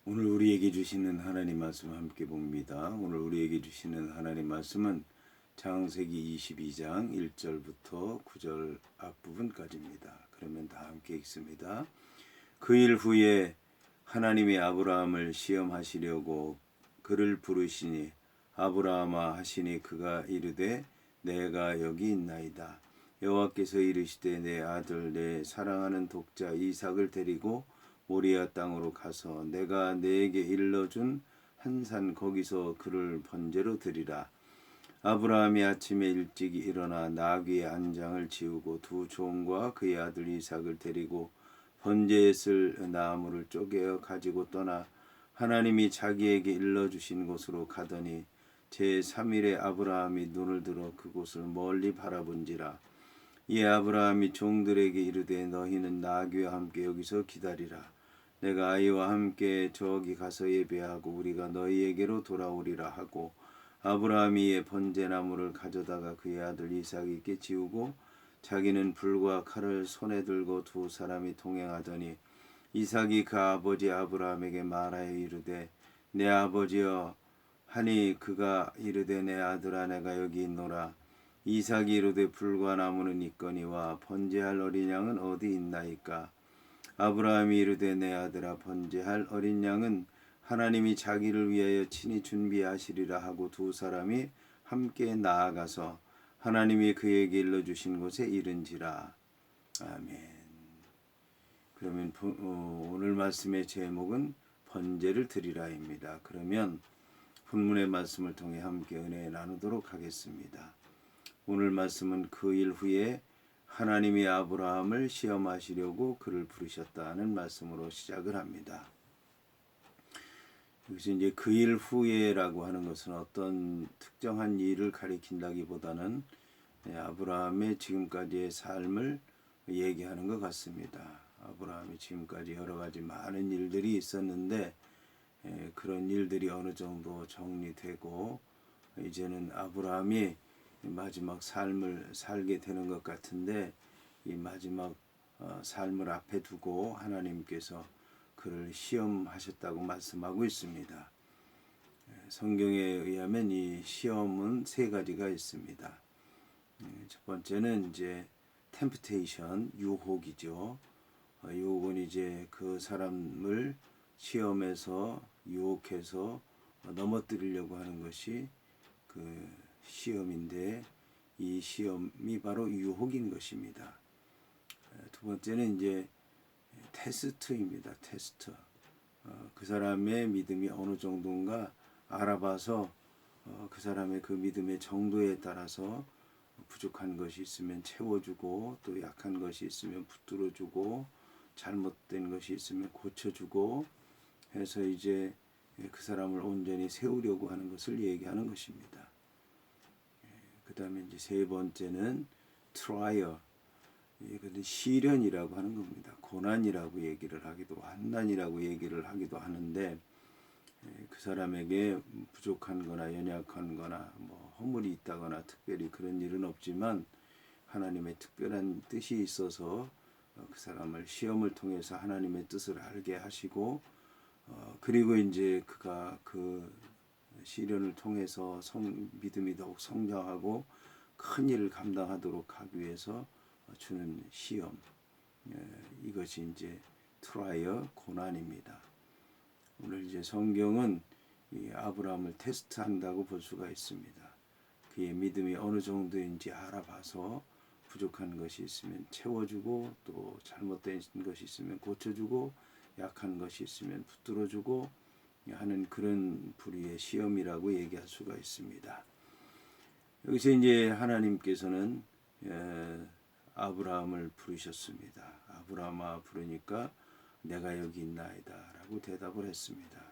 오늘 우리에게 주시는 하나님 말씀 함께 봅니다. 오늘 우리에게 주시는 하나님 말씀은 창세기 22장 1절부터 9절 앞부분까지입니다. 그러면 다 함께 읽습니다. 그 일 후에 하나님이 아브라함을 시험하시려고 그를 부르시니 아브라함아 하시니 그가 이르되 내가 여기 있나이다. 여호와께서 이르시되 내 아들 내 사랑하는 독자 이삭을 데리고 모리아 땅으로 가서 내가 네게 일러준 한 산 거기서 그를 번제로 드리라. 아브라함이 아침에 일찍 일어나 나귀의 안장을 지우고 두 종과 그의 아들 이삭을 데리고 번제에 쓸 나무를 쪼개어 가지고 떠나 하나님이 자기에게 일러주신 곳으로 가더니 제3일에 아브라함이 눈을 들어 그곳을 멀리 바라본지라. 이에 아브라함이 종들에게 이르되 너희는 나귀와 함께 여기서 기다리라. 내가 아이와 함께 저기 가서 예배하고 우리가 너희에게로 돌아오리라 하고 아브라함이 이에 번제나무를 가져다가 그의 아들 이삭에게 지우고 자기는 불과 칼을 손에 들고 두 사람이 동행하더니 이삭이 그 아버지 아브라함에게 말하여 이르되 내 아버지여 하니 그가 이르되 내 아들아 내가 여기 있노라. 이삭이 이르되 불과 나무는 있거니와 번제할 어린 양은 어디 있나이까. 아브라함이 이르되 내 아들아 번제할 어린 양은 하나님이 자기를 위하여 친히 준비하시리라 하고 두 사람이 함께 나아가서 하나님이 그에게 일러주신 곳에 이른지라. 아멘. 그러면 오늘 말씀의 제목은 번제를 드리라입니다. 그러면 본문의 말씀을 통해 함께 은혜 나누도록 하겠습니다. 오늘 말씀은 그 일 후에 하나님이 아브라함을 시험하시려고 그를 부르셨다는 말씀으로 시작을 합니다. 여기서 이제 그 일 후에라고 하는 것은 어떤 특정한 일을 가리킨다기보다는 아브라함의 지금까지의 삶을 얘기하는 것 같습니다. 아브라함이 지금까지 여러 가지 많은 일들이 있었는데 그런 일들이 어느 정도 정리되고 이제는 아브라함이 마지막 삶을 살게 되는 것 같은데 이 마지막 삶을 앞에 두고 하나님께서 그를 시험하셨다고 말씀하고 있습니다. 성경에 의하면 이 시험은 세 가지가 있습니다. 첫 번째는 이제 temptation, 유혹이죠. 유혹은 이제 그 사람을 시험에서 유혹해서 넘어뜨리려고 하는 것이 그 시험인데 이 시험이 바로 유혹인 것입니다. 두 번째는 이제 테스트입니다. 테스트. 그 사람의 믿음이 어느 정도인가 알아봐서 그 사람의 그 믿음의 정도에 따라서 부족한 것이 있으면 채워주고 또 약한 것이 있으면 붙들어주고 잘못된 것이 있으면 고쳐주고 해서 이제 그 사람을 온전히 세우려고 하는 것을 얘기하는 것입니다. 그 다음에 이제 세 번째는 트라이얼, 이것은 시련이라고 하는 겁니다. 고난이라고 얘기를 하기도 환난이라고 얘기를 하기도 하는데 그 사람에게 부족한 거나 연약한 거나 뭐 허물이 있다거나 특별히 그런 일은 없지만 하나님의 특별한 뜻이 있어서 그 사람을 시험을 통해서 하나님의 뜻을 알게 하시고 그리고 이제 그가 그 시련을 통해서 믿음이 더욱 성장하고 큰 일을 감당하도록 하기 위해서 주는 시험, 이것이 이제 트라이어 고난입니다. 오늘 이제 성경은 이 아브라함을 테스트한다고 볼 수가 있습니다. 그의 믿음이 어느 정도인지 알아봐서 부족한 것이 있으면 채워주고 또 잘못된 것이 있으면 고쳐주고 약한 것이 있으면 붙들어주고 하는 그런 부류의 시험이라고 얘기할 수가 있습니다. 여기서 이제 하나님께서는 아브라함을 부르셨습니다. 아브라함아 부르니까 내가 여기 있나이다 라고 대답을 했습니다.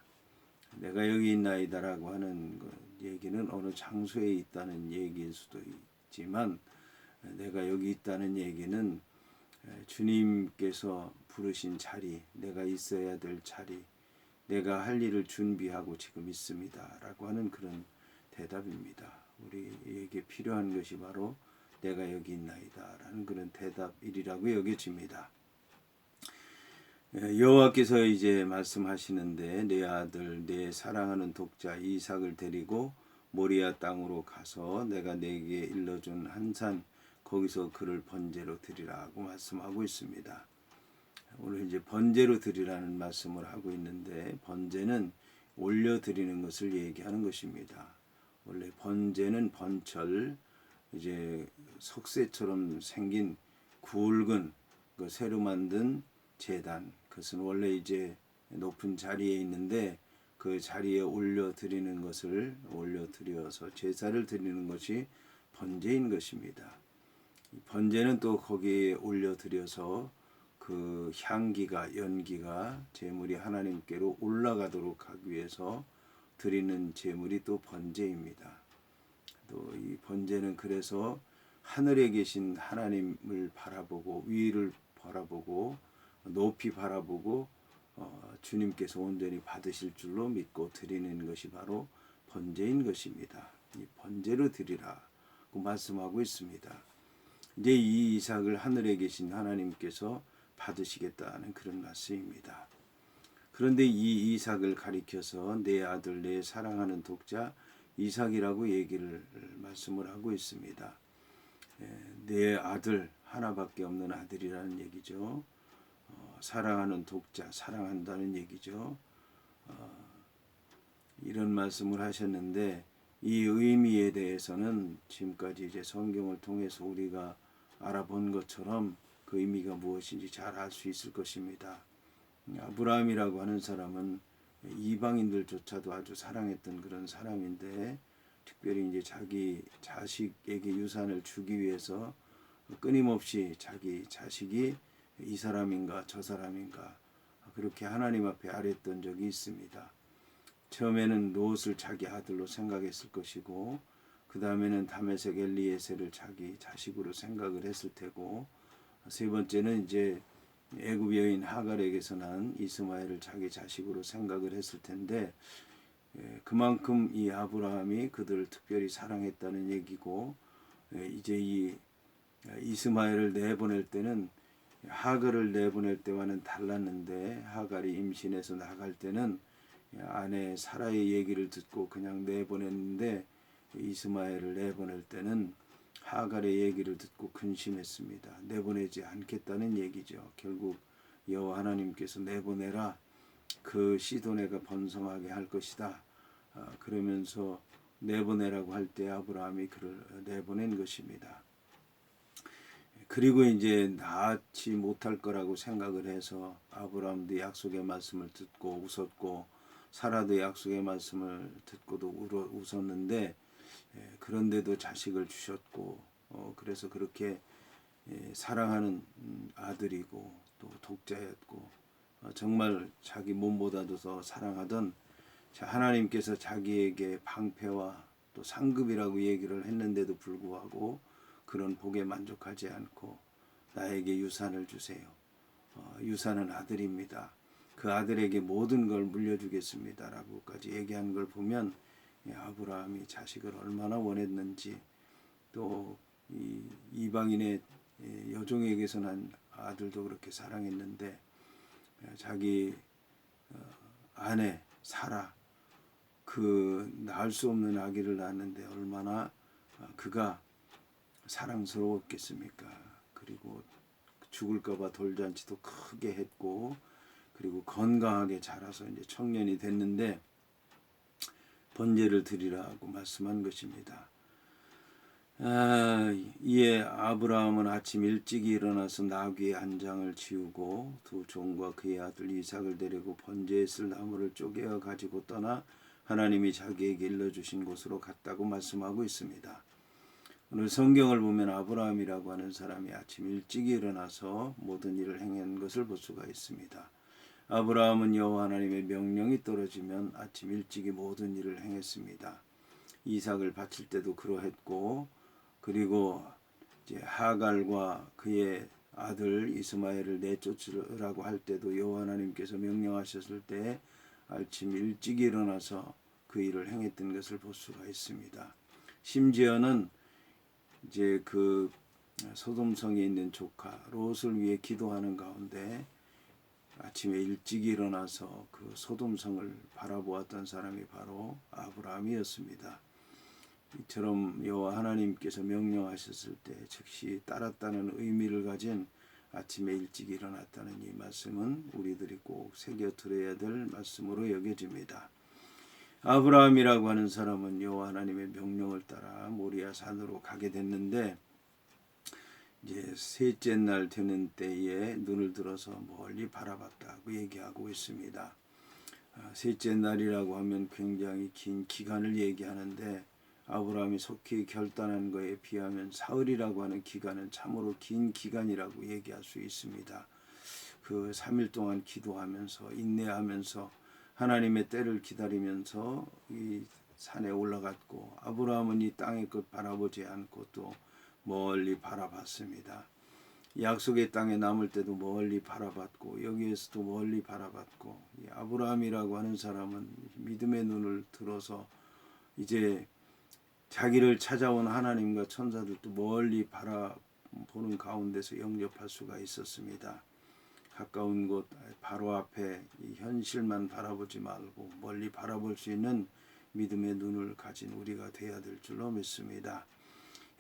내가 여기 있나이다 라고 하는 얘기는 어느 장소에 있다는 얘기일 수도 있지만 내가 여기 있다는 얘기는 주님께서 부르신 자리, 내가 있어야 될 자리, 내가 할 일을 준비하고 지금 있습니다 라고 하는 그런 대답입니다. 우리에게 필요한 것이 바로 내가 여기 있나이다 라는 그런 대답이라고 여겨집니다. 여호와께서 이제 말씀하시는데 내 아들 내 사랑하는 독자 이삭을 데리고 모리아 땅으로 가서 내가 내게 일러준 한 산 거기서 그를 번제로 드리라고 말씀하고 있습니다. 오늘 이제 번제로 드리라는 말씀을 하고 있는데 번제는 올려 드리는 것을 얘기하는 것입니다. 원래 번제는 번철 이제 석쇠처럼 생긴 굵은 그 새로 만든 제단 그것은 원래 이제 높은 자리에 있는데 그 자리에 올려 드리는 것을 올려 드려서 제사를 드리는 것이 번제인 것입니다. 번제는 또 거기에 올려 드려서 그 향기가 연기가 제물이 하나님께로 올라가도록 하기 위해서 드리는 제물이 또 번제입니다. 또 이 번제는 그래서 하늘에 계신 하나님을 바라보고 위를 바라보고 높이 바라보고 주님께서 온전히 받으실 줄로 믿고 드리는 것이 바로 번제인 것입니다. 이 번제로 드리라고 말씀하고 있습니다. 이제 이 이삭을 하늘에 계신 하나님께서 받으시겠다는 그런 말씀입니다. 그런데 이 이삭을 가리켜서 내 아들 내 사랑하는 독자 이삭이라고 얘기를 말씀을 하고 있습니다. 내 아들 하나밖에 없는 아들이라는 얘기죠. 사랑하는 독자 사랑한다는 얘기죠. 이런 말씀을 하셨는데 이 의미에 대해서는 지금까지 이제 성경을 통해서 우리가 알아본 것처럼 그 의미가 무엇인지 잘 알 수 있을 것입니다. 아브라함이라고 하는 사람은 이방인들조차도 아주 사랑했던 그런 사람인데 특별히 이제 자기 자식에게 유산을 주기 위해서 끊임없이 자기 자식이 이 사람인가 저 사람인가 그렇게 하나님 앞에 아뢰었던 적이 있습니다. 처음에는 롯을 자기 아들로 생각했을 것이고 그 다음에는 다메섹 엘리에셀을 자기 자식으로 생각을 했을 테고 세 번째는 이제 애굽 여인 하갈에게서 난 이스마엘을 자기 자식으로 생각을 했을 텐데 그만큼 이 아브라함이 그들을 특별히 사랑했다는 얘기고 이제 이 이스마엘을 내보낼 때는 하갈을 내보낼 때와는 달랐는데 하갈이 임신해서 나갈 때는 아내 사라의 얘기를 듣고 그냥 내보냈는데 이스마엘을 내보낼 때는 하갈의 얘기를 듣고 근심했습니다. 내보내지 않겠다는 얘기죠. 결국 여호와 하나님께서 내보내라. 그 시도네가 번성하게 할 것이다. 그러면서 내보내라고 할 때 아브라함이 그를 내보낸 것입니다. 그리고 이제 낳지 못할 거라고 생각을 해서 아브라함도 약속의 말씀을 듣고 웃었고 사라도 약속의 말씀을 듣고도 웃었는데 그런데도 자식을 주셨고 그래서 그렇게 사랑하는 아들이고 또 독자였고 정말 자기 몸보다도 더 사랑하던 하나님께서 자기에게 방패와 또 상급이라고 얘기를 했는데도 불구하고 그런 복에 만족하지 않고 나에게 유산을 주세요. 유산은 아들입니다. 그 아들에게 모든 걸 물려주겠습니다. 라고까지 얘기한 걸 보면 아브라함이 자식을 얼마나 원했는지 또 이방인의 여종에게서 난 아들도 그렇게 사랑했는데 자기 아내 사라 그 낳을 수 없는 아기를 낳았는데 얼마나 그가 사랑스러웠겠습니까? 그리고 죽을까봐 돌잔치도 크게 했고 그리고 건강하게 자라서 이제 청년이 됐는데 번제를 드리라고 말씀한 것입니다. 이에 아브라함은 아침 일찍 일어나서 나귀의 안장을 지우고 두 종과 그의 아들 이삭을 데리고 번제에 쓸 나무를 쪼개어 가지고 떠나 하나님이 자기에게 일러주신 곳으로 갔다고 말씀하고 있습니다. 오늘 성경을 보면 아브라함이라고 하는 사람이 아침 일찍 일어나서 모든 일을 행한 것을 볼 수가 있습니다. 아브라함은 여호와 하나님의 명령이 떨어지면 아침 일찍이 모든 일을 행했습니다. 이삭을 바칠 때도 그러했고 그리고 이제 하갈과 그의 아들 이스마엘을 내쫓으라고 할 때도 여호와 하나님께서 명령하셨을 때 아침 일찍 일어나서 그 일을 행했던 것을 볼 수가 있습니다. 심지어는 이제 그 소돔성에 있는 조카 롯을 위해 기도하는 가운데 아침에 일찍 일어나서 그 소돔성을 바라보았던 사람이 바로 아브라함이었습니다. 이처럼 여호와 하나님께서 명령하셨을 때 즉시 따랐다는 의미를 가진 아침에 일찍 일어났다는 이 말씀은 우리들이 꼭 새겨 들어야 될 말씀으로 여겨집니다. 아브라함이라고 하는 사람은 여호와 하나님의 명령을 따라 모리아 산으로 가게 됐는데 이제 셋째 날 되는 때에 눈을 들어서 멀리 바라봤다고 얘기하고 있습니다. 셋째 날이라고 하면 굉장히 긴 기간을 얘기하는데 아브라함이 속히 결단한 것에 비하면 사흘이라고 하는 기간은 참으로 긴 기간이라고 얘기할 수 있습니다. 그 3일 동안 기도하면서 인내하면서 하나님의 때를 기다리면서 이 산에 올라갔고 아브라함은 이 땅의 것 바라보지 않고 또 멀리 바라봤습니다. 약속의 땅에 남을 때도 멀리 바라봤고 여기에서도 멀리 바라봤고 이 아브라함이라고 하는 사람은 믿음의 눈을 들어서 이제 자기를 찾아온 하나님과 천사들도 멀리 바라보는 가운데서 영접할 수가 있었습니다. 가까운 곳 바로 앞에 이 현실만 바라보지 말고 멀리 바라볼 수 있는 믿음의 눈을 가진 우리가 되어야 될 줄로 믿습니다.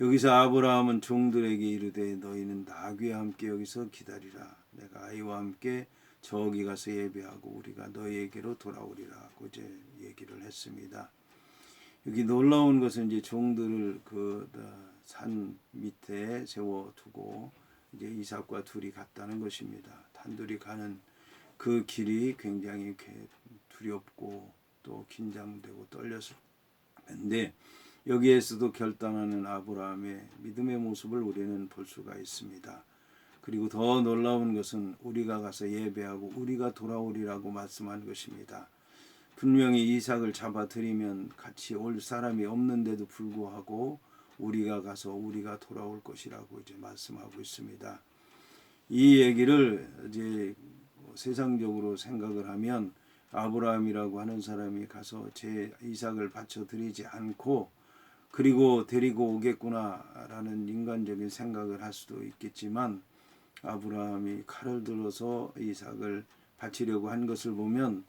여기서 아브라함은 종들에게 이르되 너희는 나귀와 함께 여기서 기다리라. 내가 아이와 함께 저기 가서 예배하고 우리가 너희에게로 돌아오리라 하고 이제 얘기를 했습니다. 여기 놀라운 것은 이제 종들을 그 산 밑에 세워두고 이제 이삭과 둘이 갔다는 것입니다. 단둘이 가는 그 길이 굉장히 두렵고 또 긴장되고 떨렸을 텐데 여기에서도 결단하는 아브라함의 믿음의 모습을 우리는 볼 수가 있습니다. 그리고 더 놀라운 것은 우리가 가서 예배하고 우리가 돌아오리라고 말씀한 것입니다. 분명히 이삭을 잡아들이면 같이 올 사람이 없는데도 불구하고 우리가 가서 우리가 돌아올 것이라고 이제 말씀하고 있습니다. 이 얘기를 이제 세상적으로 생각을 하면 아브라함이라고 하는 사람이 가서 제 이삭을 바쳐드리지 않고 그리고 데리고 오겠구나라는 인간적인 생각을 할 수도 있겠지만 아브라함이 칼을 들어서 이삭을 바치려고 한 것을 보면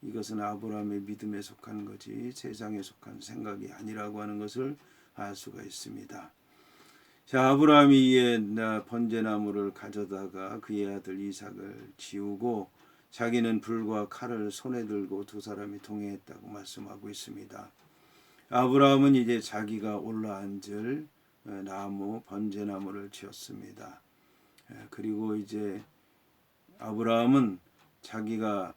이것은 아브라함의 믿음에 속한 거지 세상에 속한 생각이 아니라고 하는 것을 알 수가 있습니다. 자, 아브라함이 이에 번제나무를 가져다가 그의 아들 이삭을 지우고 자기는 불과 칼을 손에 들고 두 사람이 동행했다고 말씀하고 있습니다. 아브라함은 이제 자기가 올라앉을 나무 번제나무를 지었습니다. 그리고 이제 아브라함은 자기가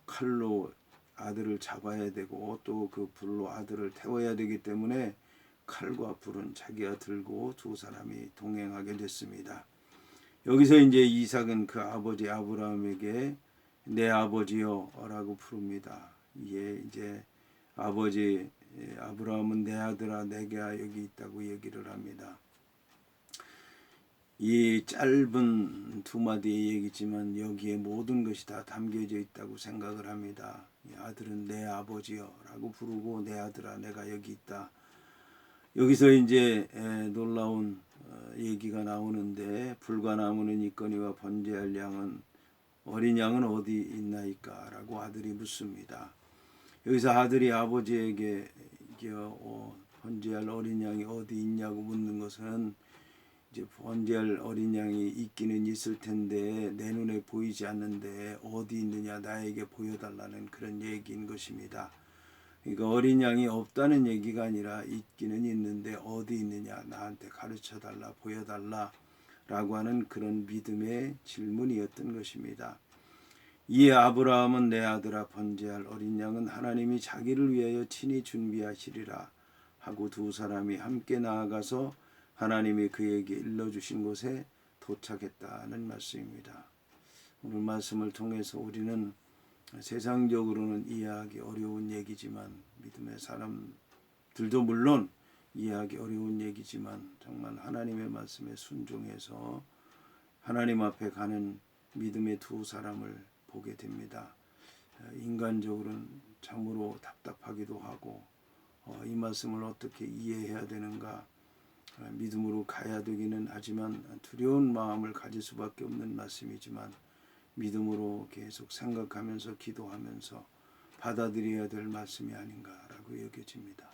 칼로 아들을 잡아야 되고 또 그 불로 아들을 태워야 되기 때문에 칼과 불은 자기가 들고 두 사람이 동행하게 됐습니다. 여기서 이제 이삭은 그 아버지 아브라함에게 내 아버지요 라고 부릅니다. 이게 이제 아버지 아브라함은 내 아들아 내가 여기 있다고 얘기를 합니다. 이 짧은 두 마디의 얘기지만 여기에 모든 것이 다 담겨져 있다고 생각을 합니다. 아들은 내 아버지요 라고 부르고 내 아들아 내가 여기 있다. 여기서 이제 놀라운 얘기가 나오는데 불과 나무는 있거니와 번제할 양은 어린 양은 어디 있나이까 라고 아들이 묻습니다. 여기서 아들이 아버지에게 번제할 어린 양이 어디 있냐고 묻는 것은 이제 번제할 어린 양이 있기는 있을 텐데 내 눈에 보이지 않는데 어디 있느냐 나에게 보여달라는 그런 얘기인 것입니다. 그러니까 어린 양이 없다는 얘기가 아니라 있기는 있는데 어디 있느냐 나한테 가르쳐달라 보여달라 라고 하는 그런 믿음의 질문이었던 것입니다. 이에 아브라함은 내 아들아 번제할 어린 양은 하나님이 자기를 위하여 친히 준비하시리라 하고 두 사람이 함께 나아가서 하나님이 그에게 일러주신 곳에 도착했다는 말씀입니다. 오늘 말씀을 통해서 우리는 세상적으로는 이해하기 어려운 얘기지만 믿음의 사람들도 물론 이해하기 어려운 얘기지만 정말 하나님의 말씀에 순종해서 하나님 앞에 가는 믿음의 두 사람을 보게 됩니다. 인간적으로는 참으로 답답하기도 하고 이 말씀을 어떻게 이해해야 되는가 믿음으로 가야 되기는 하지만 두려운 마음을 가질 수밖에 없는 말씀이지만 믿음으로 계속 생각하면서 기도하면서 받아들여야 될 말씀이 아닌가라고 여겨집니다.